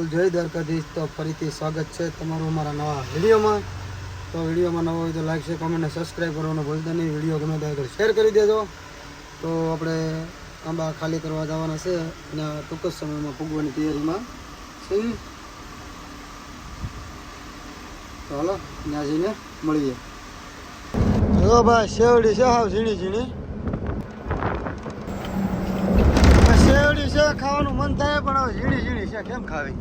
બોલ જય દ્વારકાધીશ। તો ફરીથી સ્વાગત છે તમારું અમારા નવા વિડીયોમાં। તો વિડીયોમાં નવો હોય તો લાઈક છે, કોમેન્ટ અને સબસ્ક્રાઈબ કરવાનું ભૂલતા નહીં। વિડીયો ગમે તો આગળ શેર કરી દેજો। તો આપણે આંબા ખાલી કરવા જવાના છે અને ટૂંક જ સમયમાં પૂગવાની તૈયારીમાં છે। તો હાલો ત્યાં જઈને મળીએ। જો ભાઈ શેવડી છે, હાવ ઝીણી ઝીણી શેવડી છે, ખાવાનું મન થાય પણ હવે ઝીણી ઝીણી છે, કેમ ખાવી?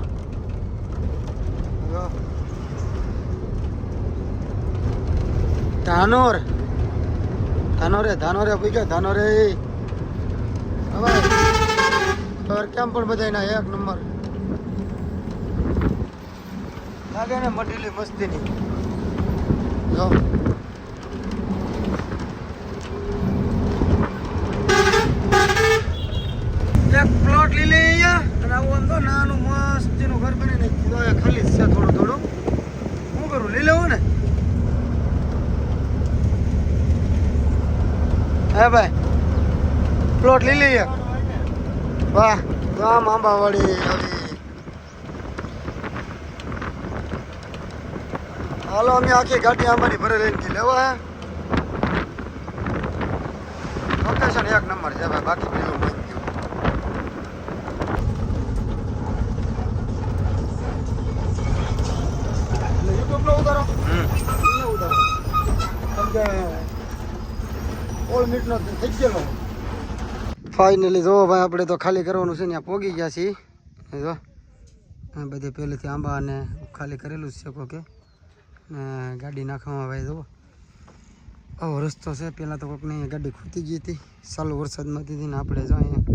ધાનોર પૂછ્યો ધાનોરે હવે કેમ પણ બધા એક નંબર લાગે ને, મટીલી મસ્તીની। જો એક પ્લોટ લીલી અહીંયા અને આવું આમ તો નાનું મસ્તીનું ઘર બની નાખ્યું। ખાલી છે થોડું થોડું, શું કરું લઈ લેવું ને? હે ભાઈ પ્લોટ લઈ લઈએ। વાહ આમ આંબાવાળી હાલો અમે આખી ગાડી આંબાની ભરે લઈને લેવા। લોકેશન એક નંબર છે ભાઈ, બાકી બીજું બંધ ગયું। યુટ્યુબ નો ઉતારો થઈ ગયેલો ફાઇનલી। જો ભાઈ આપણે તો ખાલી કરવાનું છે, ત્યાં પહોંચી ગયા છીએ। જો બધે પહેલેથી આંબા અને ખાલી કરેલું જ છે કોકે, ને ગાડી નાખવામાં ભાઈ જો આવો રસ્તો છે। પહેલાં તો કોકની ગાડી ખૂટી ગઈ હતી ચાલુ વરસાદમાંથી હતી ને આપણે જો અહીંયા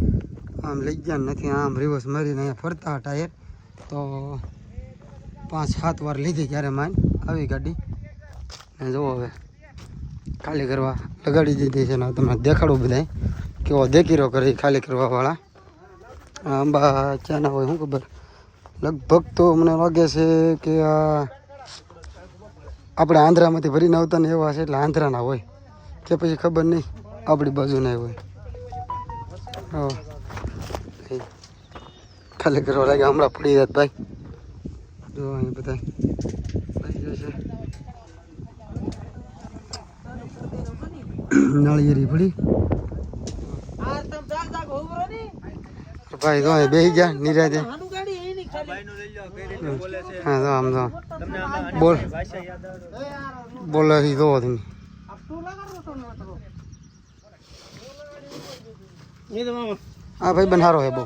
આમ લઈ ગયા નથી, આમ રિવર્સ મારીને અહીંયા ફરતા ટાયર તો 5-7 વાર લીધી ત્યારે માન આવી ગાડી ને જુઓ હવે ખાલી કરવા લગાડી દીધી છે ને તમને દેખાડું બધા કેવો દેખીરો કરે ખાલી કરવા વાળા। આંબા ક્યાંના હોય શું ખબર, લગભગ તો મને લાગે છે કે આપણે આંધ્રામાંથી ભરીને આવતા ને એવા છે, એટલે આંધ્રાના હોય કે પછી ખબર નહીં આપણી બાજુના હોય। ખાલી કરવા લાગે હમણાં પડી જાત ભાઈ। જો અહીં બધા આવી જશે, નાળિયેરી પડી ભાઈ। તો બેસી ગયા નિરાજે। હા તો આમ તો બોલે જો તમે હા ભાઈ બનારો હે બહુ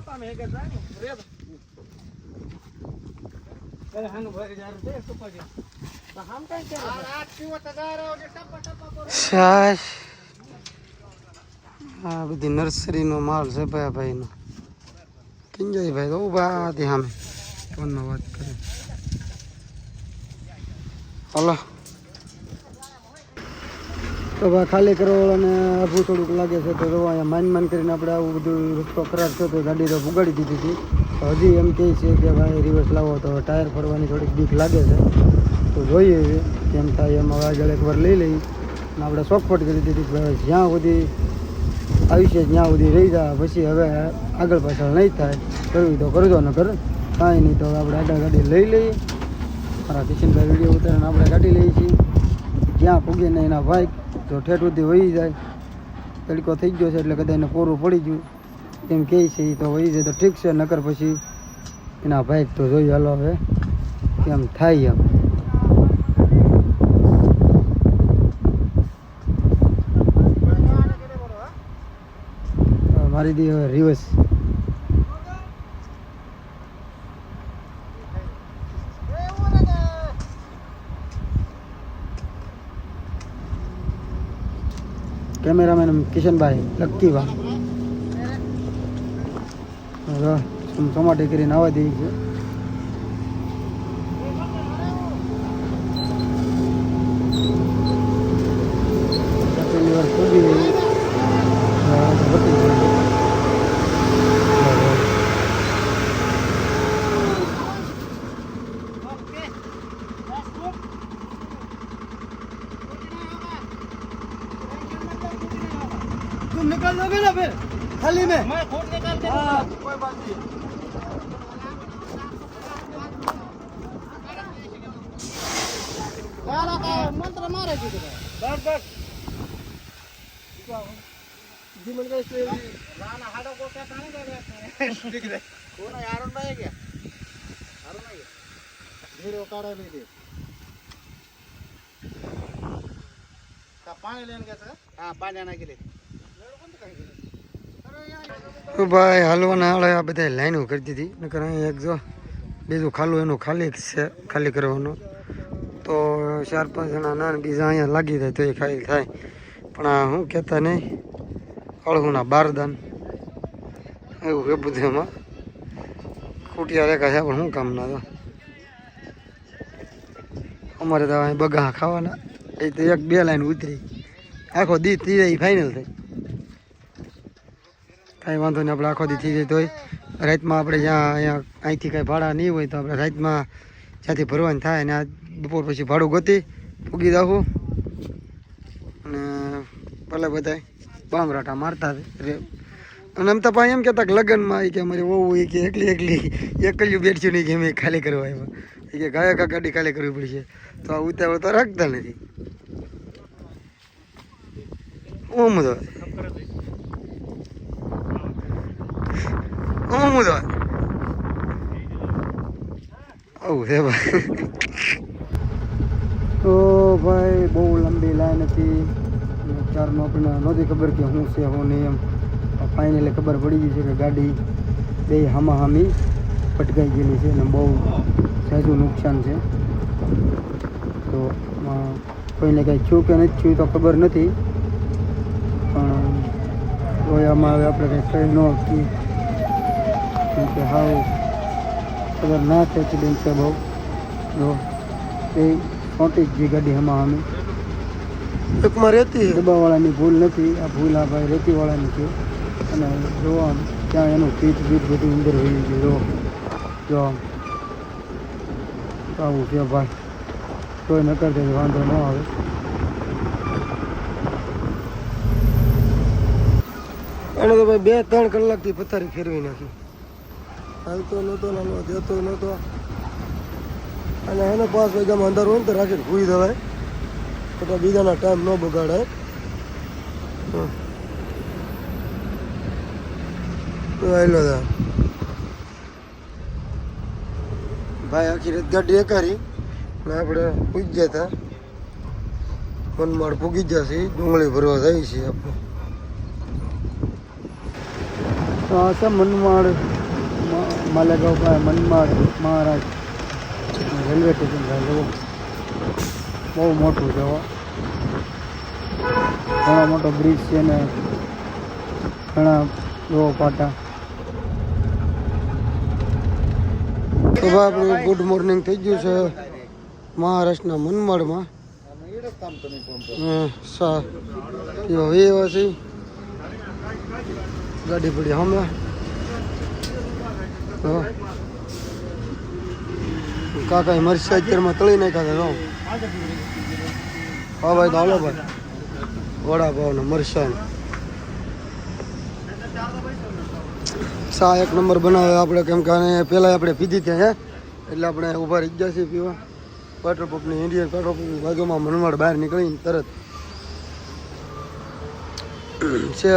આ બધી નર્સરીનો માલ છે ભાઈનો। કિંજય ભાઈ તો ઉભા હતી સામે ફોનમાં વાત કરે। હલો તો ભાઈ ખાલી કરવાવાળાને આભું થોડુંક લાગે છે તો અહીંયા માન કરીને આપણે આવું બધું રસ્તો ખરાબ છે તો ગાડી તો ઉગાડી દીધી હતી। તો હજી એમ કહે છે કે ભાઈ રિવર્સ લાવો તો ટાયર ફરવાની થોડીક બીક લાગે છે, તો જોઈએ કેમ થાય એમ। હવે આગળ એકવાર લઈ લઈ અને આપણે શોખપટ કરી દીધી કે જ્યાં સુધી આવી છે ત્યાં સુધી રહી જાય, પછી હવે આગળ પાછળ નહીં થાય, કરવી તો કરજો ને કર કાંઈ નહીં। તો આપણે આગળ ગાડી લઈ લઈએ, મારા કિશનભાઈ વિડીયો ઉતારીને આપણે ગાડી લઈએ છીએ। જ્યાં પૂગીને એના બાઇક તો ઠેઠ સુધી વહી જાય, તડકો થઈ ગયો છે એટલે કદાચ એને પૂરું પડી ગયું એમ કહે છે તો વહી જાય તો ઠીક છે, નકર પછી એના બાઇક તો જોઈએ હાલો હવે કેમ થાય એમ। મારી દી હવે રિવર્સ કેમેરામેન કિશનભાઈ લક્કીભાઈ ટમાટી કરીને આવવા દઈએ છે। પહેલી વાર ખોદી तुम निकाल दोगे ना फिर खाली में? मैं खुद निकाल के दूंगा, कोई बात नहीं। મંત્ર મારે દીધું જીવન કઈ ના હાડો કોકે કાણી દે ઠીક છે કોના યાર નઈ ગયા હારો નઈ ધીરો કાઢે નઈ દે કા પાણી લેન ગયા છે હા પાણી નાખી લે ભાઈ હાલવાના હાલે આ બધા લાઈનો કરી દીધી નકર અહીં એક જો બીજું ખાલું એનું ખાલી છે ખાલી કરવાનું તો 4-5 જણા ના બીજા અહીંયા લાગી જાય તો એ ખાલી થાય પણ આ શું કહેતા નહીં અળહુના બારદાન એવું એ બધું એમાં ખૂટિયા રેખા છે પણ શું કામ ના તો અમારે તો અહીં બગા ખાવાના એ તો 1-2 લાઈન ઉતરી આખો દી થઈ જાય ફાઇનલ થઈ કાંઈ વાંધો નહીં આપણે આખો દી થઈ જાય તોય રાતમાં આપણે જ્યાં અહીંયા અહીંથી કાંઈ ભાડા નહીં હોય તો આપણે રાતમાં જ્યાંથી ભરવાની થાય ને આ બપોર પછી ભાડું ગોતી પૂગી જાવું અને ભલે બધા બાંગરાટા મારતા રે અને એમ તો પાછી એમ કહેતા કે લગ્નમાં કે અમારી વહુ એ કે એકલી એકલ્યું બેઠ્યું નહીં કે અમે ખાલી કરવા આવ્યા એ કે ગાયકા ગાડી ખાલી કરવી પડશે તો આ ઉતાવળ તો રાખતા નથી ઓમ તો આવું છે ભાઈ તો ભાઈ બહુ લંબી લાઈન હતી ચારમાં આપણને નહોતી ખબર કે શું છે શું નહીં એમ ફાઇનલી ખબર પડી ગઈ છે કે ગાડી બે હામાહામી પટકાઈ ગયેલી છે અને બહુ સહેજું નુકસાન છે તો કોઈને કંઈ થયું કે નથી થયું તો ખબર નથી પણ કોઈ આમાં હવે આપણે કંઈ કહી ન શકીએ કે હાવ ખતરનાક એક્સિડન્ટ છે બહુ જો એ છોટી જ ગાડી હામાહામી એકમાં રેતી ડબ્બાવાળાની ભૂલ નથી આ ભૂલ આ ભાઈ રેતીવાળાની છે અને જો આમ ત્યાં એનું પીઠ બધું અંદર હોઈ ગયું જો આવું છે ભાઈ કોઈ નકર તે વાંધો ન આવે એને તો ભાઈ 2-3 કલાકથી પથારી ફેરવી નાખી હાલતો નહોતો નાનો જતો નહોતો અને એને 5 વાગ્યામાં અંદર હોય ને તો રાખીને ભૂઈ દેવાય તો બીજાના ટાઈમ ન બગાડાય આવેલો હતા ભાઈ આખી રાત ગાડી એકારી ને આપણે પૂજી ગયા હતા મનમાળ પૂગી જશે ડુંગળી ભરવા જાય છે આપણે તો આ છે મનમાળ માલેગાંવ પાસે મનમાળ મહારાષ્ટ્ર રેલવે સ્ટેશન થાય બહુ મોટું છે ઘણો મોટો બ્રિજ છે ને ઘણા એવો પાટા તો ભાઈ આપણું ગુડ મોર્નિંગ થઈ ગયું છે મહારાષ્ટ્રના મનમાડમાં એવા છે ગાડી પડી હમણાં કાકા મરચા અત્યારમાં તળી નાખ્યા હતા હા ભાઈ તો હાલો ભાઈ વડાપાવ ને મરચા ચા 1 નંબર બનાવે આપણે કેમ કે પહેલાં આપણે પીધી ત્યાં હે એટલે આપણે ઊભા રહી ગયા છીએ પીવા પેટ્રોલ પંપની ઇન્ડિયન પેટ્રોલ પંપની બાજુમાં મનમાડ બહાર નીકળીને તરત છે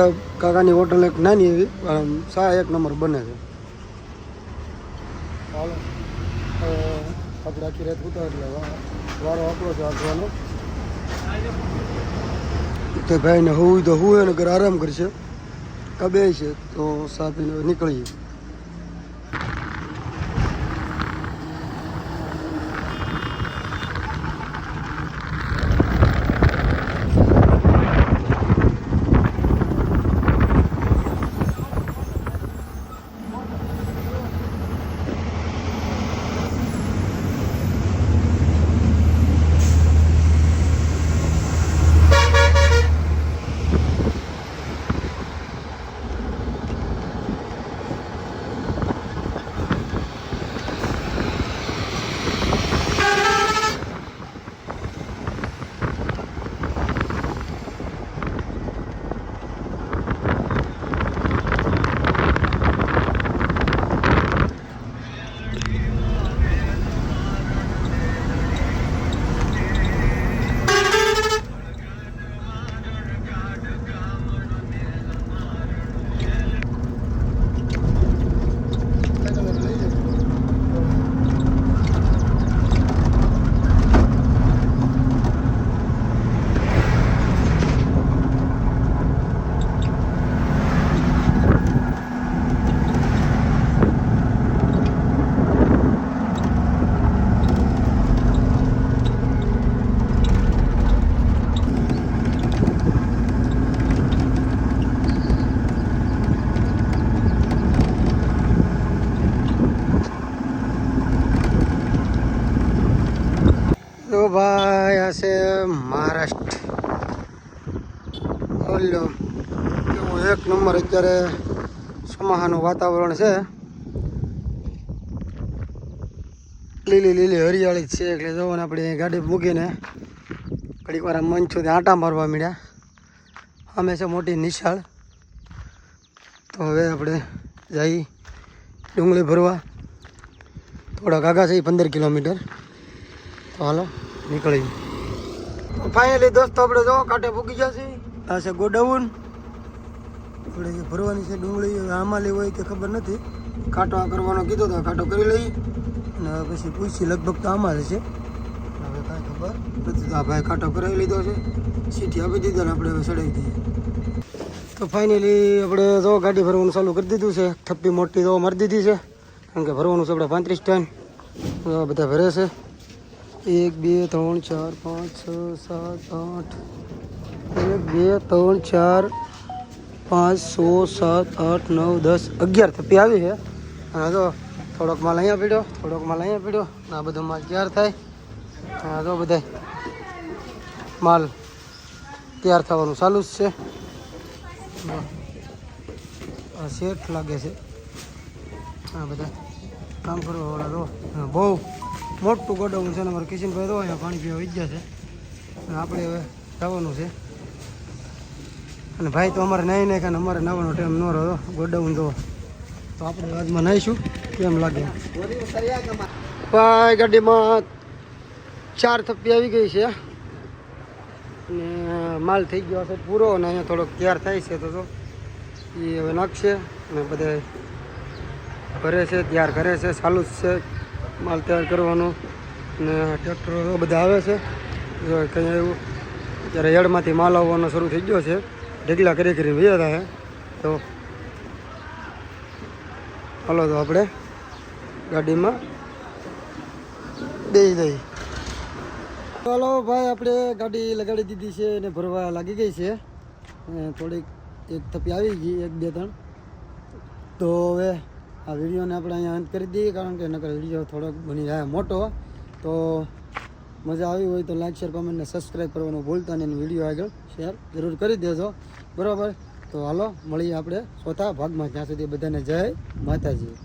કાકાની હોટલ એક નાની એવી પણ ચા 1 નંબર બને છે હાલો આપણે આખી રાત ઉતાર એટલે વારો આપણો છે આગવાનો તો ભાઈને હોવું તો હું એને ઘર આરામ કરશે કબે છે તો સાથે નીકળીએ છે મહારાષ્ટ્ર. ઓલો એવું એક નંબર અત્યારે ચોમાસાનું વાતાવરણ છે. લીલી લીલી હરિયાળી છે એટલે જોવાને આપણે ગાડી મૂકીને ઘડીક વાર મંચ સુધી આંટા મારવા મળ્યા. અમે છે મોટી નિશાળ. તો હવે આપણે જઈ ડુંગળી ભરવા. થોડાક આગા છે 15 કિલોમીટર. તો હાલો નીકળી. ફાઇનલી દોસ્તો આપણે જો કાંઠે પૂકી ગયા છીએ. આ છે ગોડાઉન. આપણે જે ભરવાની છે ડુંગળી આમાં લેવી હોય કે ખબર નથી. કાંટો કરવાનો કીધો તો કાંટો કરી લઈ અને પછી પૂછી લગભગ તો આમાં જ છે. હવે કાંઈ ખબર નથી. આ ભાઈ કાંટો કરાવી લીધો છે. સીટી આપી દીધો ને આપણે હવે ચડાવી દઈએ. તો ફાઇનલી આપણે જો ગાડી ભરવાનું ચાલુ કરી દીધું છે. થપ્પી મોટી તો મારી દીધી છે કારણ કે ભરવાનું છે આપણે 35 ટન. બધા ભરે છે. 1 2 3 4 5 6 7 8 1 2 3 4 5 6 7 8 9 10 11 થપ્પી આવી છે. અને જો થોડોક માલ અહીંયા પીડ્યો, થોડોક માલ અહીંયા પીડ્યો. આ બધો માલ તૈયાર થાય. હા જો બધા માલ તૈયાર થવાનું ચાલુ જ છે. આ શેઠ લાગે છે. આ બધા કામ કરવાવાળા તો બહુ મોટું ગોડાઉન છે ને. અમારે કિશનભાઈ તો અહીંયા પાણી પીવા વિજ્યા છે. આપણે હવે જવાનું છે. અને ભાઈ તો અમારે નાહી નાખ્યા ને અમારે નાવાનો ટાઈમ ન રહ્યો. ગોડાઉન તો આપણે આજમાં નાહીશું કેમ લાગે. ભાઈ ગાડીમાં 4 થપ્પી આવી ગઈ છે અને માલ થઈ ગયો છે પૂરો. અને અહીંયા થોડોક તૈયાર થાય છે તો એ હવે નાખશે અને બધા ભરે છે, તૈયાર કરે છે. ચાલુ જ છે માલ તૈયાર કરવાનો. અને ટ્રેક્ટરો બધા આવે છે. જો કંઈ એવું ત્યારે યળમાંથી માલ આવવાનો શરૂ થઈ ગયો છે. ઢગલા કરી કરીને વૈયા થાય. તો હાલો તો આપણે ગાડીમાં બેસી જઈએ. ચાલો ભાઈ આપણે ગાડી લગાડી દીધી છે અને ભરવા લાગી ગઈ છે. થોડીક એક થપ્પી આવી ગઈ 1 2 3. તો હવે આ વિડીયોને આપણે અહીંયા અંત કરી દઈએ કારણ કે નકર વિડીયો થોડોક બની જાય મોટો. તો મજા આવી હોય તો લાઈક શેર કોમેન્ટ ને સબસ્ક્રાઈબ કરવાનું ભૂલતા નહીં. વિડીયો આગળ શેર જરૂર કરી દેજો બરાબર. તો હાલો મળીએ આપણે ચોથા ભાગમાં. ત્યાં સુધી બધાને જય માતાજી.